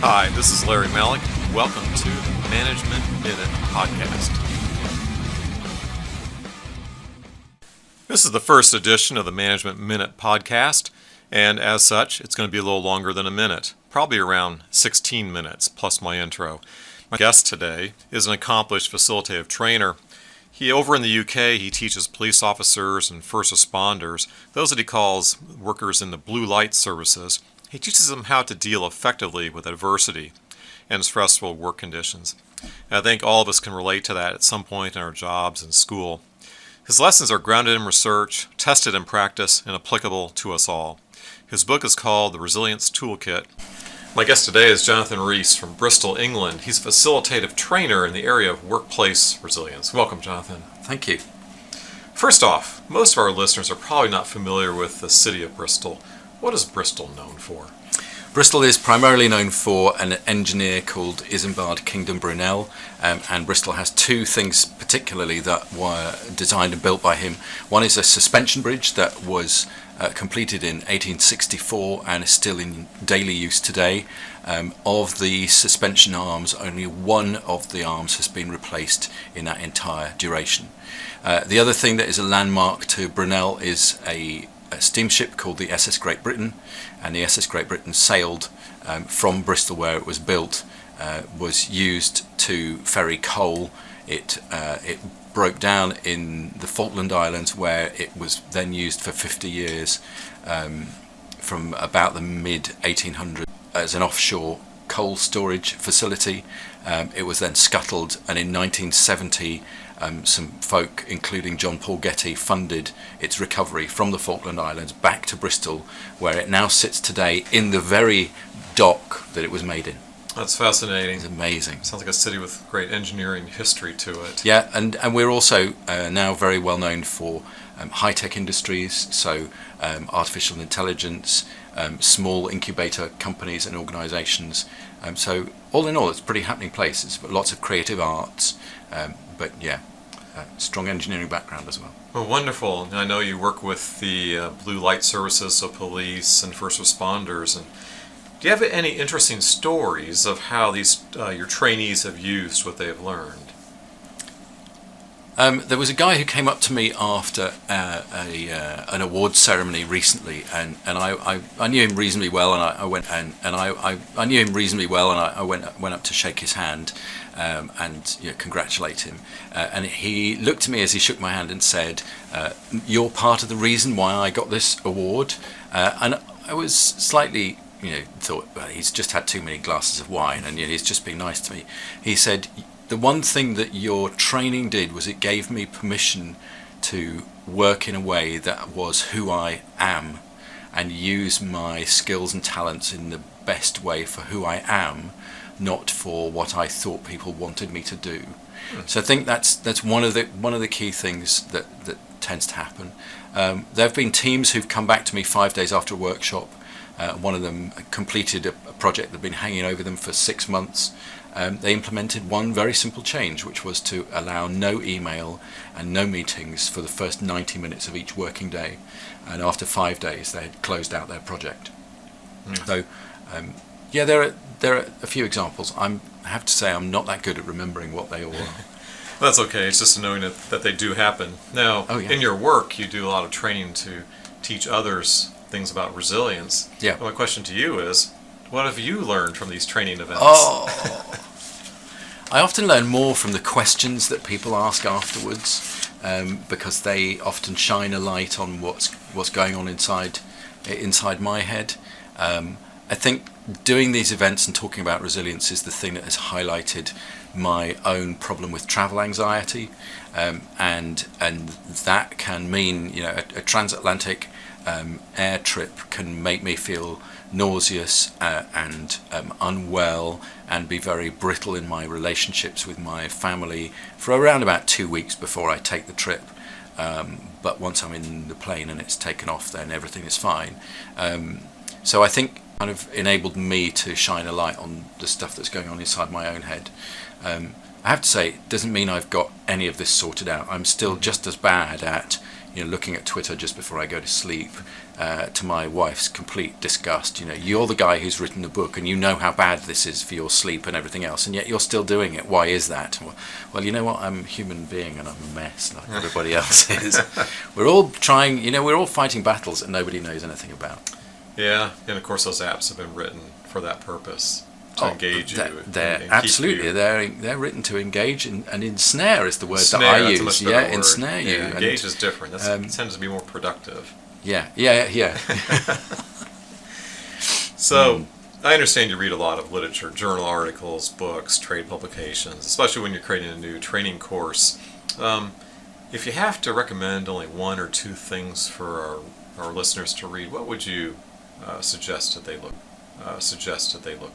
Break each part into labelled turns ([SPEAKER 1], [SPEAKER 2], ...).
[SPEAKER 1] Hi, this is Larry Malik. Welcome to the Management Minute Podcast. This is the first edition of the Management Minute Podcast, and as such, it's going to be a little longer than a minute, probably around 16 minutes plus my intro. My guest today is an accomplished facilitative trainer. Over in the UK, he teaches police officers and first responders, those that he calls workers in the blue light services. He teaches them how to deal effectively with adversity and stressful work conditions. And I think all of us can relate to that at some point in our jobs and school. His lessons are grounded in research, tested in practice, and applicable to us all. His book is called The Resilience Toolkit. My guest today is Jonathan Rees from Bristol, England. He's a facilitative trainer in the area of workplace resilience. Welcome, Jonathan.
[SPEAKER 2] Thank you.
[SPEAKER 1] First off, most of our listeners are probably not familiar with the city of Bristol. What is Bristol known for?
[SPEAKER 2] Bristol is primarily known for an engineer called Isambard Kingdom Brunel, and Bristol has two things particularly that were designed and built by him. One is a suspension bridge that was completed in 1864 and is still in daily use today. Of the suspension arms, only one of the arms has been replaced in that entire duration. The other thing that is a landmark to Brunel is a steamship called the SS Great Britain, and the SS Great Britain sailed from Bristol, where it was built, was used to ferry coal. It broke down in the Falkland Islands, where it was then used for 50 years, from about the mid-1800s as an offshore coal storage facility. It was then scuttled, and in 1970 some folk, including John Paul Getty, funded its recovery from the Falkland Islands back to Bristol, where it now sits today in the very dock that it was made in.
[SPEAKER 1] That's fascinating.
[SPEAKER 2] It's amazing.
[SPEAKER 1] Sounds like a city with great engineering history to it.
[SPEAKER 2] Yeah, and we're also now very well known for high-tech industries, so artificial intelligence, small incubator companies and organisations. So all in all, it's a pretty happening place. It's lots of creative arts, but yeah, strong engineering background as well.
[SPEAKER 1] Well, wonderful. I know you work with the blue light services, so police and first responders. And do you have any interesting stories of how these your trainees have used what they have learned?
[SPEAKER 2] There was a guy who came up to me after an awards ceremony recently, and I knew him reasonably well, and I knew him reasonably well, and I went up to shake his hand and congratulate him. And he looked at me as he shook my hand and said, "You're part of the reason why I got this award." And I was slightly, thought, well, he's just had too many glasses of wine, and he's just being nice to me. He said, "The one thing that your training did was it gave me permission to work in a way that was who I am and use my skills and talents in the best way for who I am, not for what I thought people wanted me to do." So I think that's one of the key things that tends to happen. There have been teams who've come back to me 5 days after a workshop. One of them completed a project that had been hanging over them for 6 months. They implemented one very simple change, which was to allow no email and no meetings for the first 90 minutes of each working day. And after 5 days, they had closed out their project. So, there are a few examples. I have to say I'm not that good at remembering what they all are.
[SPEAKER 1] That's okay. It's just knowing that they do happen. Now, in your work, you do a lot of training to teach others things about resilience.
[SPEAKER 2] Yeah.
[SPEAKER 1] Well, my question to you is, what have you learned from these training events?
[SPEAKER 2] I often learn more from the questions that people ask afterwards, because they often shine a light on what's going on inside my head. I think doing these events and talking about resilience is the thing that has highlighted my own problem with travel anxiety, and that can mean a transatlantic air trip can make me feel nauseous and unwell, and be very brittle in my relationships with my family for around about 2 weeks before I take the trip. But once I'm in the plane and it's taken off, then everything is fine. So I think kind of enabled me to shine a light on the stuff that's going on inside my own head. I have to say, it doesn't mean I've got any of this sorted out. I'm still just as bad at looking at Twitter just before I go to sleep, to my wife's complete disgust. You're the guy who's written the book, and you know how bad this is for your sleep and everything else, and yet you're still doing it. Why is that? Well, you know what? I'm a human being, and I'm a mess like everybody else is. We're all trying. We're all fighting battles that nobody knows anything about.
[SPEAKER 1] Yeah, and of course those apps have been written for that purpose, to engage you.
[SPEAKER 2] They're
[SPEAKER 1] and
[SPEAKER 2] absolutely.
[SPEAKER 1] keep you.
[SPEAKER 2] They're written to engage and ensnare is the word
[SPEAKER 1] Snare,
[SPEAKER 2] that I
[SPEAKER 1] that's a
[SPEAKER 2] use.
[SPEAKER 1] much better
[SPEAKER 2] Yeah,
[SPEAKER 1] word.
[SPEAKER 2] ensnare you.
[SPEAKER 1] Yeah, engage is different. That tends to be more productive.
[SPEAKER 2] Yeah.
[SPEAKER 1] So, I understand you read a lot of literature, journal articles, books, trade publications, especially when you're creating a new training course. If you have to recommend only one or two things for our listeners to read, what would you suggest that they look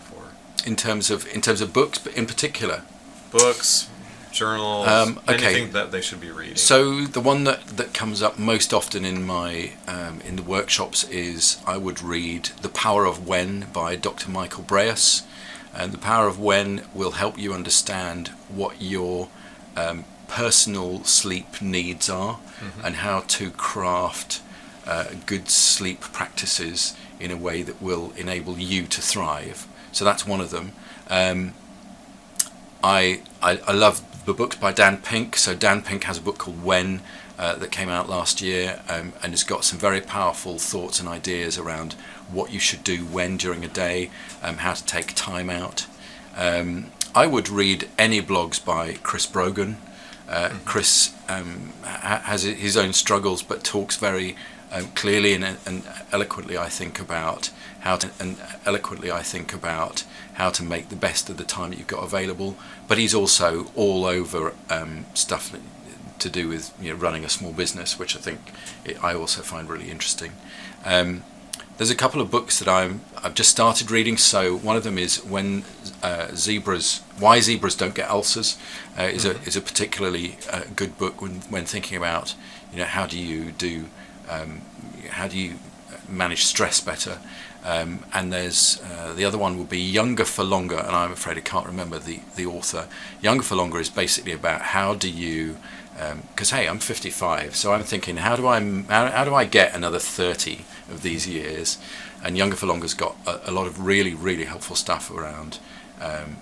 [SPEAKER 1] for?
[SPEAKER 2] In terms of books, but in particular,
[SPEAKER 1] Books, journals, anything that they should be reading.
[SPEAKER 2] So the one that comes up most often in my in the workshops is I would read The Power of When by Dr. Michael Breus, and The Power of When will help you understand what your personal sleep needs are, and how to craft good sleep practices in a way that will enable you to thrive. So that's one of them. I love the books by Dan Pink. So Dan Pink has a book called When that came out last year, and it's got some very powerful thoughts and ideas around what you should do when during a day, how to take time out. I would read any blogs by Chris Brogan. Chris has his own struggles, but talks very clearly and eloquently, I think, about how to make the best of the time that you've got available. But he's also all over stuff to do with running a small business, which I think I also find really interesting. There's a couple of books that I've just started reading. So one of them is Why Zebras Don't Get Ulcers. Is a particularly good book when thinking about how do you manage stress better. And there's the other one would be Younger for Longer, and I'm afraid I can't remember the author. Younger for Longer is basically about how do you, because hey, I'm 55, so I'm thinking how do I get another 30 of these years? And Younger for Longer's got a lot of really, really helpful stuff around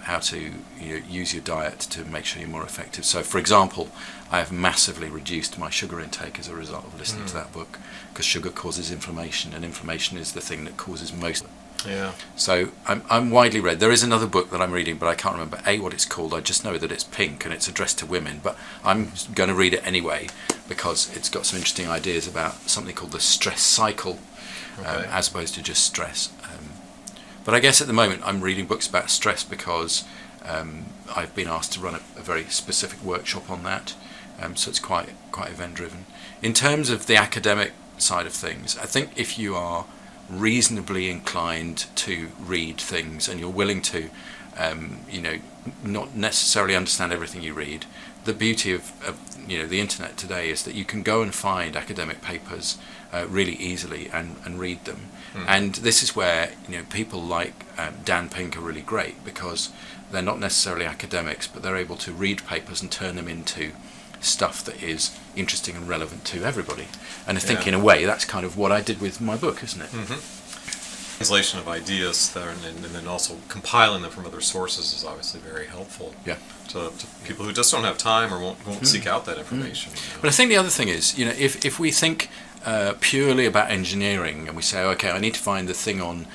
[SPEAKER 2] how to use your diet to make sure you're more effective. So, for example, I have massively reduced my sugar intake as a result of listening to that book, because sugar causes inflammation, and inflammation is the thing that causes most.
[SPEAKER 1] Yeah.
[SPEAKER 2] So I'm widely read. There is another book that I'm reading, but I can't remember what it's called. I just know that it's pink and it's addressed to women, but I'm going to read it anyway because it's got some interesting ideas about something called the stress cycle, as opposed to just stress. But I guess at the moment I'm reading books about stress because I've been asked to run a very specific workshop on that, so it's quite event driven. In terms of the academic side of things, I think if you are reasonably inclined to read things and you're willing to not necessarily understand everything you read, the beauty of the internet today is that you can go and find academic papers really easily and read them. And this is where people like Dan Pink are really great, because they're not necessarily academics, but they're able to read papers and turn them into stuff that is interesting and relevant to everybody. And I think in a way that's kind of what I did with my book, isn't it?
[SPEAKER 1] Translation of ideas there, and then also compiling them from other sources is obviously very helpful.
[SPEAKER 2] Yeah.
[SPEAKER 1] To people who just don't have time or won't seek out that information.
[SPEAKER 2] But I think the other thing is, if we think purely about engineering and we say, okay, I need to find the thing on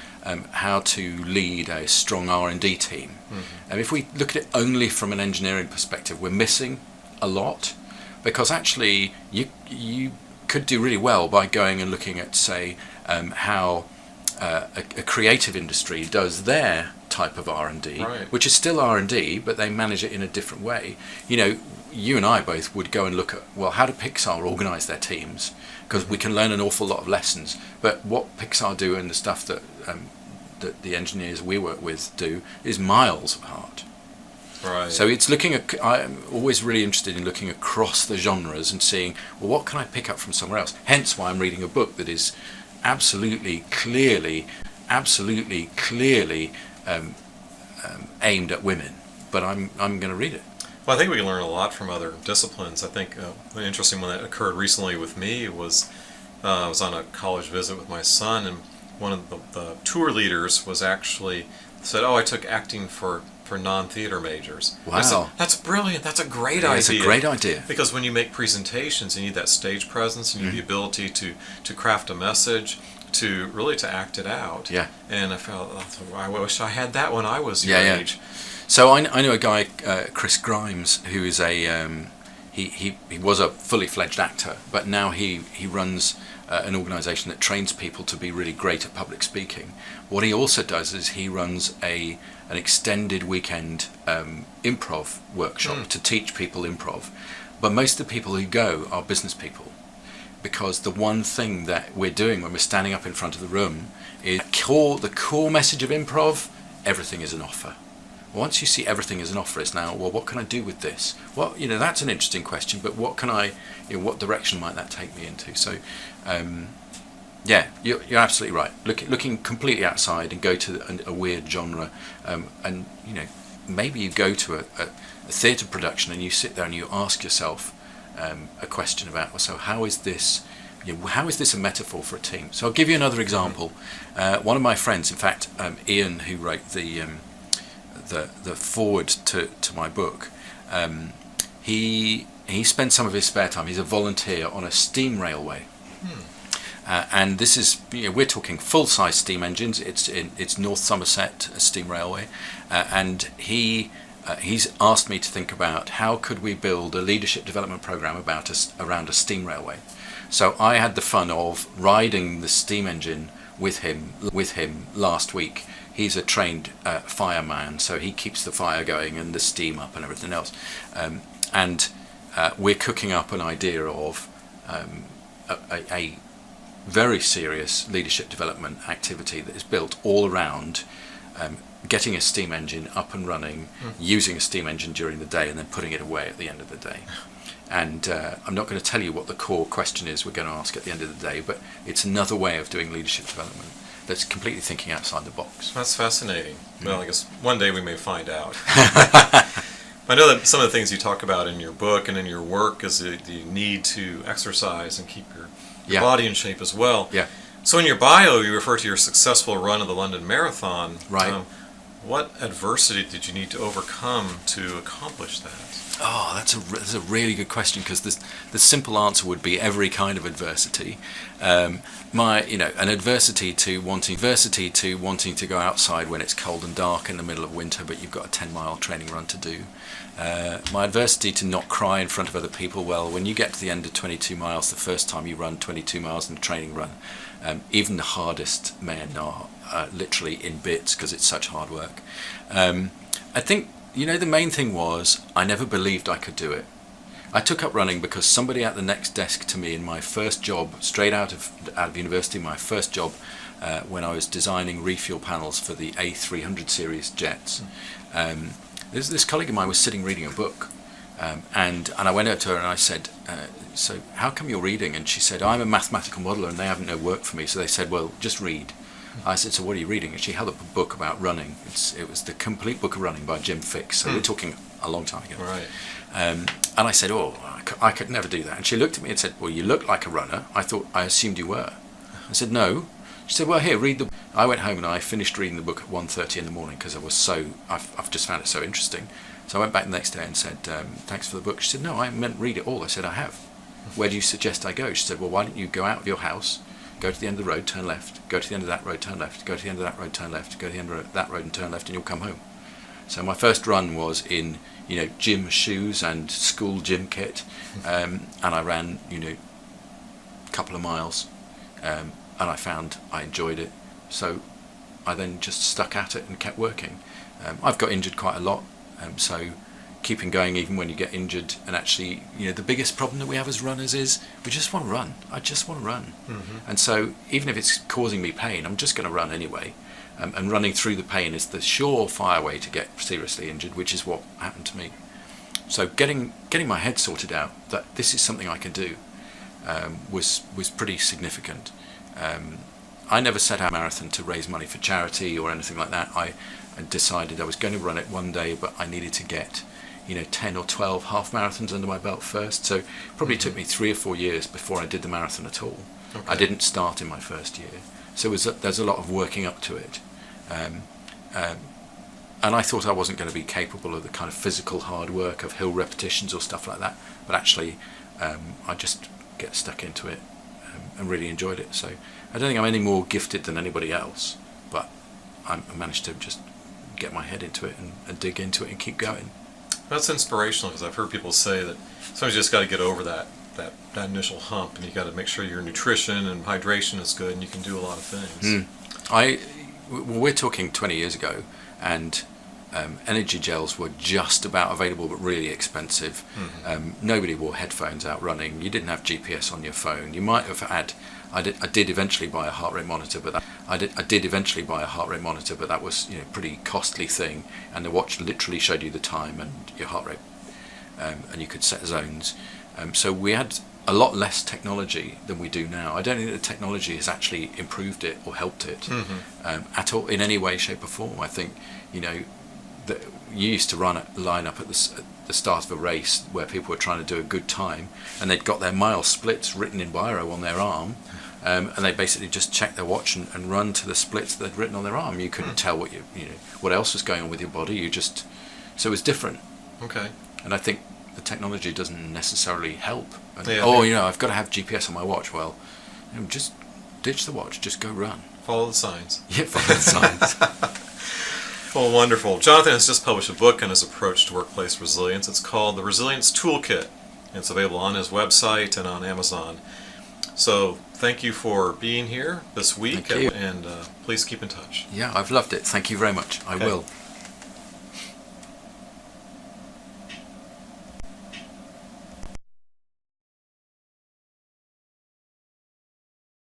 [SPEAKER 2] how to lead a strong R&D team. And if we look at it only from an engineering perspective, we're missing a lot, because actually you could do really well by going and looking at, say, how a creative industry does their type of R&D, which is still R&D, but they manage it in a different way. You and I both would go and look at, well, how do Pixar organise their teams? Because we can learn an awful lot of lessons. But what Pixar do and the stuff that the engineers we work with do is miles apart.
[SPEAKER 1] Right.
[SPEAKER 2] So it's I'm always really interested in looking across the genres and seeing, well, what can I pick up from somewhere else? Hence why I'm reading a book that is absolutely clearly aimed at women. But I'm going to read it.
[SPEAKER 1] Well, I think we can learn a lot from other disciplines. I think an interesting one that occurred recently with me was I was on a college visit with my son, and one of the tour leaders was actually said, "Oh, I took acting for non-theater majors."
[SPEAKER 2] Wow.
[SPEAKER 1] I said, "That's brilliant. That's a great idea."
[SPEAKER 2] It's a great idea.
[SPEAKER 1] Because when you make presentations, you need that stage presence, and you need the ability to craft a message, to act it out.
[SPEAKER 2] Yeah.
[SPEAKER 1] And I felt, I wish I had that when I was your age.
[SPEAKER 2] So I know a guy, Chris Grimes, who is he was a fully fledged actor, but now he runs an organisation that trains people to be really great at public speaking. What he also does is he runs an extended weekend improv workshop to teach people improv. But most of the people who go are business people, because the one thing that we're doing when we're standing up in front of the room is the core message of improv: everything is an offer. Once you see everything as an offer, it's now, well, what can I do with this? Well, that's an interesting question, but what can what direction might that take me into? So, you're absolutely right. Looking completely outside and go to a weird genre, and maybe you go to a theatre production and you sit there and you ask yourself a question about, well, so how is this? How is this a metaphor for a team? So I'll give you another example. One of my friends, in fact, Ian, who wrote the forward to my book, he spends some of his spare time. He's a volunteer on a steam railway, and this is we're talking full-size steam engines. It's North Somerset Steam Railway, and he's asked me to think about how could we build a leadership development program around a steam railway. So I had the fun of riding the steam engine with him last week. He's a trained fireman, so he keeps the fire going and the steam up and everything else. And we're cooking up an idea of a very serious leadership development activity that is built all around getting a steam engine up and running, using a steam engine during the day, and then putting it away at the end of the day. And I'm not going to tell you what the core question is we're going to ask at the end of the day, but it's another way of doing leadership development that's completely thinking outside the box.
[SPEAKER 1] That's fascinating. Well, I guess one day we may find out. I know that some of the things you talk about in your book and in your work is the need to exercise and keep your body in shape as well.
[SPEAKER 2] Yeah.
[SPEAKER 1] So in your bio, you refer to your successful run of the London Marathon.
[SPEAKER 2] Right.
[SPEAKER 1] What adversity did you need to overcome to accomplish that?
[SPEAKER 2] Oh, that's a really good question, because the simple answer would be every kind of adversity. An adversity to wanting to go outside when it's cold and dark in the middle of winter, but you've got a 10-mile training run to do. My adversity to not cry in front of other people. Well, when you get to the end of 22 miles, the first time you run 22 miles in a training run, even the hardest men are literally in bits because it's such hard work. I think, the main thing was I never believed I could do it. I took up running because somebody at the next desk to me in my first job, straight out of university, my first job, when I was designing refuel panels for the A300 series jets. This colleague of mine was sitting reading a book, and I went up to her and I said, so how come you're reading? And she said, I'm a mathematical modeler and they haven't no work for me, so they said, well, just read. I said, so what are you reading? And she held up a book about running. It was the complete book of running by Jim Fixx. So we're talking a long time ago.
[SPEAKER 1] Right.
[SPEAKER 2] And I said, oh, I could never do that. And she looked at me and said, well, you look like a runner. I assumed you were. I said, no. She said, well, here, read the book. I went home and I finished reading the book at 1:30 in the morning because I've just found it so interesting. So I went back the next day and said, thanks for the book. She said, no, I meant read it all. I said, I have. Where do you suggest I go? She said, well, why don't you go out of your house, go to the end of the road, turn left, go to the end of that road, turn left, go to the end of that road, turn left, go to the end of that road and turn left, and you'll come home. So my first run was in, gym shoes and school gym kit, and I ran, a couple of miles, and I found I enjoyed it. So I then just stuck at it and kept working. I've got injured quite a lot, so keeping going even when you get injured. And actually, the biggest problem that we have as runners is we just want to run. I just want to run. Mm-hmm. And so even if it's causing me pain, I'm just going to run anyway. And running through the pain is the surefire way to get seriously injured, which is what happened to me. So getting my head sorted out that this is something I can do was pretty significant. I never set out a marathon to raise money for charity or anything like that. I decided I was going to run it one day, but I needed to get 10 or 12 half marathons under my belt first. So it probably took me 3 or 4 years before I did the marathon at all.
[SPEAKER 1] Okay.
[SPEAKER 2] I didn't start in my first year. So there's a lot of working up to it. And I thought I wasn't going to be capable of the kind of physical hard work of hill repetitions or stuff like that. But actually, I just get stuck into it and really enjoyed it. So I don't think I'm any more gifted than anybody else, but I managed to just get my head into it and dig into it and keep going.
[SPEAKER 1] That's inspirational, because I've heard people say that sometimes you just got to get over that initial hump, and you got to make sure your nutrition and hydration is good, and you can do a lot of things.
[SPEAKER 2] We're talking 20 years ago, and energy gels were just about available, but really expensive. Nobody wore headphones out running. You didn't have GPS on your phone. You might have had. I did eventually buy a heart rate monitor, but that was a pretty costly thing. And the watch literally showed you the time and your heart rate, and you could set zones. So we had a lot less technology than we do now. I don't think the technology has actually improved it or helped it at all in any way, shape, or form. I think that you used to line up at the start of a race where people were trying to do a good time, and they'd got their mile splits written in biro on their arm, and they basically just check their watch and run to the splits that they'd written on their arm. You couldn't tell what else was going on with your body. So it was different.
[SPEAKER 1] Okay.
[SPEAKER 2] And I think the technology doesn't necessarily help. And,
[SPEAKER 1] Yeah,
[SPEAKER 2] I've got to have GPS on my watch. Well, just ditch the watch. Just go run.
[SPEAKER 1] Follow the signs.
[SPEAKER 2] Yeah, follow the signs.
[SPEAKER 1] Well, wonderful. Jonathan has just published a book on his approach to workplace resilience. It's called The Resilience Toolkit. It's available on his website and on Amazon. So thank you for being here this week,
[SPEAKER 2] Thank you.
[SPEAKER 1] and please keep in touch.
[SPEAKER 2] Yeah, I've loved it. Thank you very much. I will.